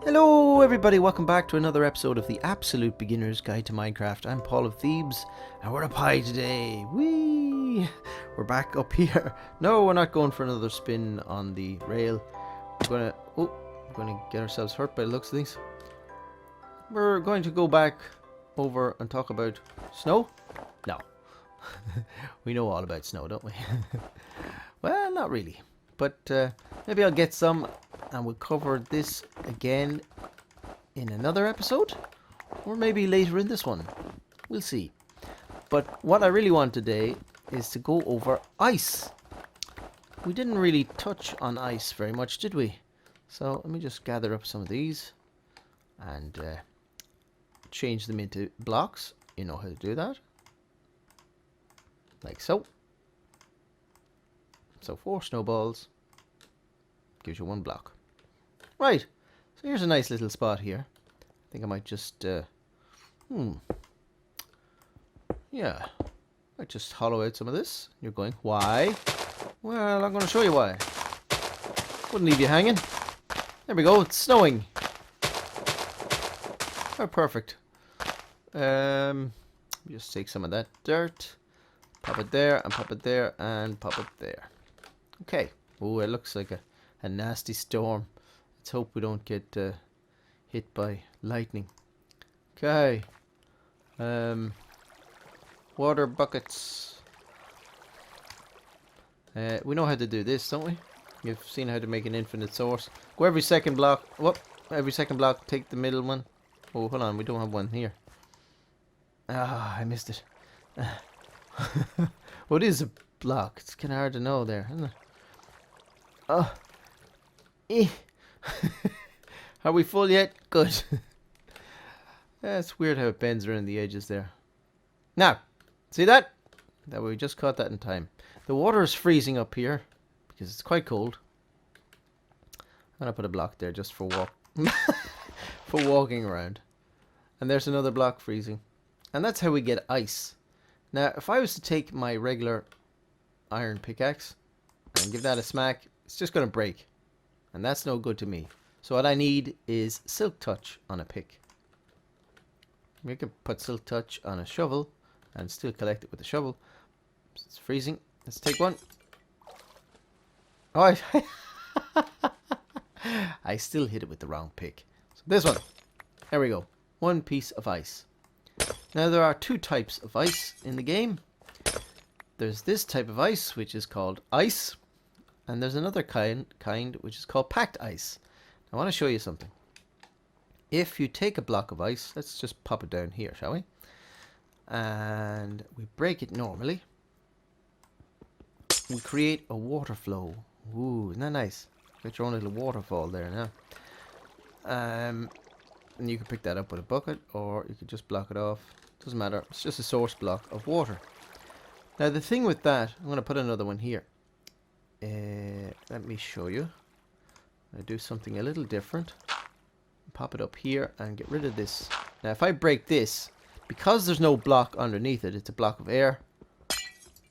Hello everybody, welcome back to another episode of the Absolute Beginner's Guide to Minecraft. I'm Paul of Thebes, and we're up high today. Whee! We're back up here. No, we're not going for another spin on the rail. We're gonna get ourselves hurt by the looks of things. We're going to go back over and talk about snow? No. We know all about snow, don't we? Well, not really. But maybe I'll get some and we'll cover this again in another episode. Or maybe later in this one. We'll see. But what I really want today is to go over ice. We didn't really touch on ice very much, did we? So let me just gather up some of these and change them into blocks. You know how to do that. Like so. So 4 snowballs gives you 1 block. Right, so here's a nice little spot here. I think I might just, yeah, I might just hollow out some of this. You're going, why? Well, I'm going to show you why. Wouldn't leave you hanging. There we go, it's snowing. Oh, perfect. Just take some of that dirt, pop it there, and pop it there, and pop it there. Okay. Oh, it looks like a nasty storm. Let's hope we don't get hit by lightning. Okay. Water buckets. We know how to do this, don't we? You've seen how to make an infinite source. Go every second block. Whoop. Every second block, take the middle one. Oh, hold on. We don't have one here. Ah, I missed it. What is a block? It's kind of hard to know there, isn't it? Oh. Eh. Are we full yet? Good. Yeah, it's weird how it bends around the edges there. Now, see that? That we just caught that in time. The water is freezing up here because it's quite cold. I'm gonna put a block there just for for walking around. And there's another block freezing. And that's how we get ice. Now, if I was to take my regular iron pickaxe and give that a smack, it's just going to break. And that's no good to me. So what I need is Silk Touch on a pick. We can put Silk Touch on a shovel and still collect it with a shovel. It's freezing. Let's take one. Oh, I still hit it with the wrong pick. So this one. There we go. 1 piece of ice. Now there are 2 types of ice in the game. There's this type of ice, which is called ice. And there's another kind which is called packed ice. I want to show you something. If you take a block of ice, let's just pop it down here, shall we? And we break it normally. We create a water flow. Ooh, isn't that nice? Get your own little waterfall there now. And you can pick that up with a bucket, or you could just block it off. Doesn't matter. It's just a source block of water. Now the thing with that, I'm going to put another one here. Let me show you. I do something a little different. Pop it up here and get rid of this. Now if I break this, because there's no block underneath it, it's a block of air,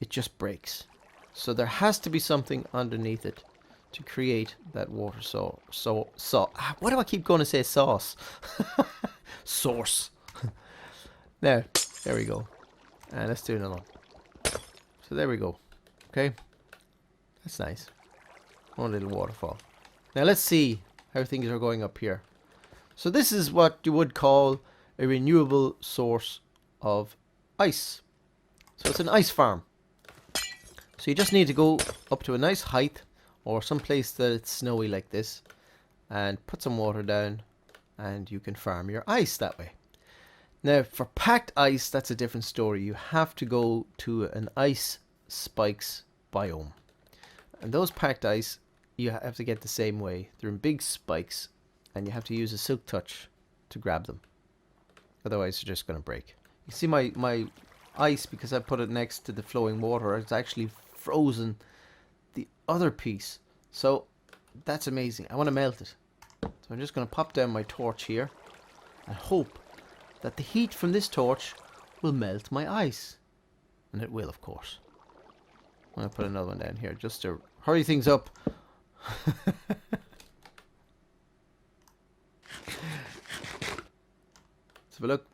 it just breaks. So there has to be something underneath it to create that water why do I keep going to say sauce? Source. Now, there we go. And let's do another one. So there we go. Okay. That's nice. One little waterfall. Now let's see how things are going up here. So this is what you would call a renewable source of ice. So it's an ice farm. So you just need to go up to a nice height or some place that it's snowy like this and put some water down and you can farm your ice that way. Now for packed ice, that's a different story. You have to go to an ice spikes biome. And those packed ice, you have to get the same way. They're in big spikes, and you have to use a Silk Touch to grab them. Otherwise, they're just going to break. You see my ice, because I put it next to the flowing water, it's actually frozen the other piece. So, that's amazing. I want to melt it. So I'm just going to pop down my torch here and hope that the heat from this torch will melt my ice. And it will, of course. I'm going to put another one down here just to hurry things up. have a look.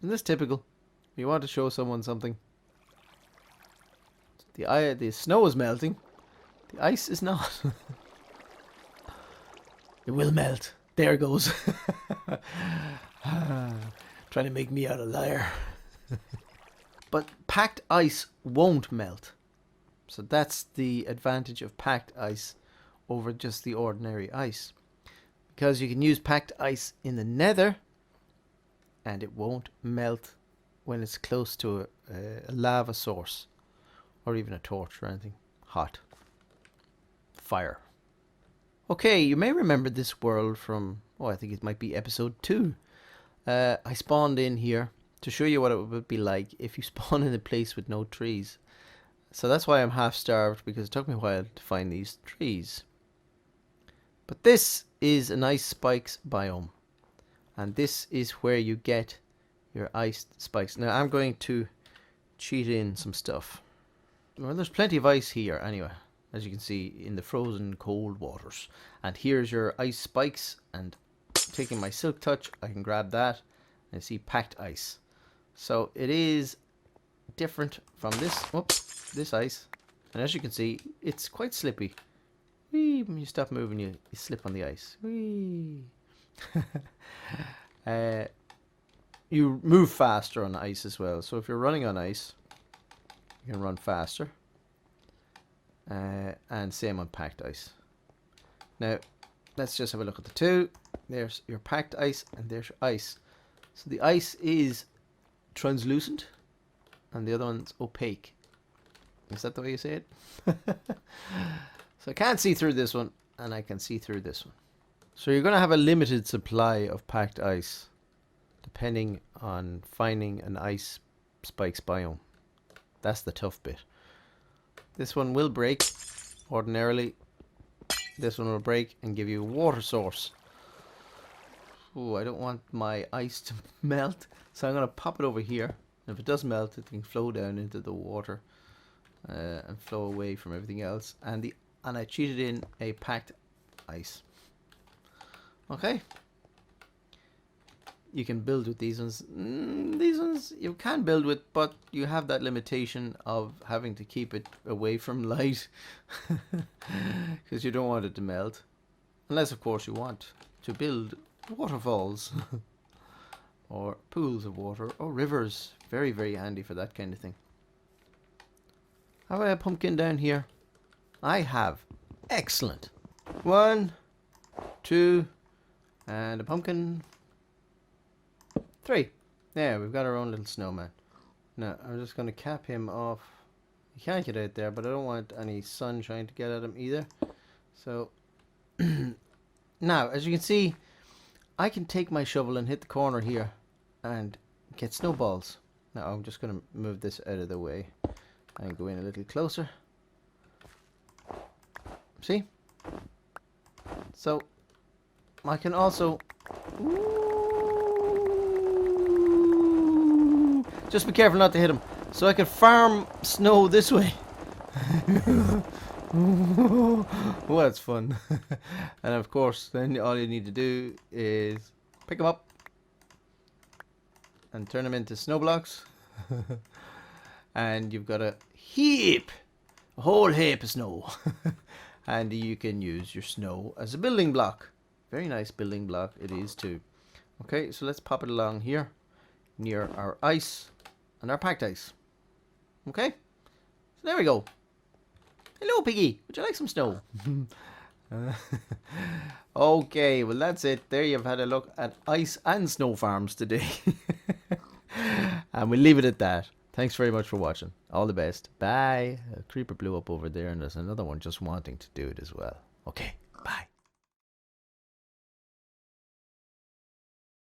Isn't this typical? You want to show someone something. The snow is melting. The ice is not. It will melt. There it goes. Trying to make me out a liar. But packed ice won't melt. So that's the advantage of packed ice over just the ordinary ice. Because you can use packed ice in the nether and it won't melt when it's close to a lava source. Or even a torch or anything hot. Fire. Okay, you may remember this world from, I think it might be episode 2. I spawned in here to show you what it would be like if you spawn in a place with no trees. So that's why I'm half starved, because it took me a while to find these trees. But this is an ice spikes biome. And this is where you get your ice spikes. Now I'm going to cheat in some stuff. Well, there's plenty of ice here anyway, as you can see, in the frozen cold waters. And here's your ice spikes, and taking my silk touch, I can grab that and see packed ice. So it is different from this ice. And as you can see, it's quite slippy. Whee, when you stop moving, you slip on the ice. Whee. You move faster on ice as well. So if you're running on ice, you can run faster. And same on packed ice. Now, let's just have a look at the two. There's your packed ice and there's your ice. So the ice is translucent and the other one's opaque. Is that the way you say it? So I can't see through this one and I can see through this one. So you're going to have a limited supply of packed ice depending on finding an ice spikes biome. That's the tough bit. This one will break ordinarily. This one will break and give you a water source. Oh, I don't want my ice to melt, so I'm going to pop it over here. And if it does melt, it can flow down into the water and flow away from everything else. And I cheated in a packed ice. Okay. You can build with these ones. These ones you can build with, but you have that limitation of having to keep it away from light because you don't want it to melt, unless of course you want to build waterfalls or pools of water or rivers. Very, very handy for that kind of thing. Have I a pumpkin down here? I have. Excellent. 1, 2, and a pumpkin. 3. There, we've got our own little snowman. Now, I'm just going to cap him off. He can't get out there, but I don't want any sunshine to get at him either. So, now, as you can see, I can take my shovel and hit the corner here and get snowballs. Now, I'm just going to move this out of the way and go in a little closer. See? So, I can also... Just be careful not to hit him. So I can farm snow this way. Oh, that's fun. And of course, then all you need to do is pick them up and turn them into snow blocks. And you've got a whole heap of snow. And you can use your snow as a building block. Very nice building block it is too. Okay, so let's pop it along here near our ice and our packed ice. Okay, so there we go. Hello, Piggy. Would you like some snow? Okay, well that's it. There you've had a look at ice and snow farms today. And we'll leave it at that. Thanks very much for watching. All the best. Bye. A creeper blew up over there and there's another one just wanting to do it as well. Okay.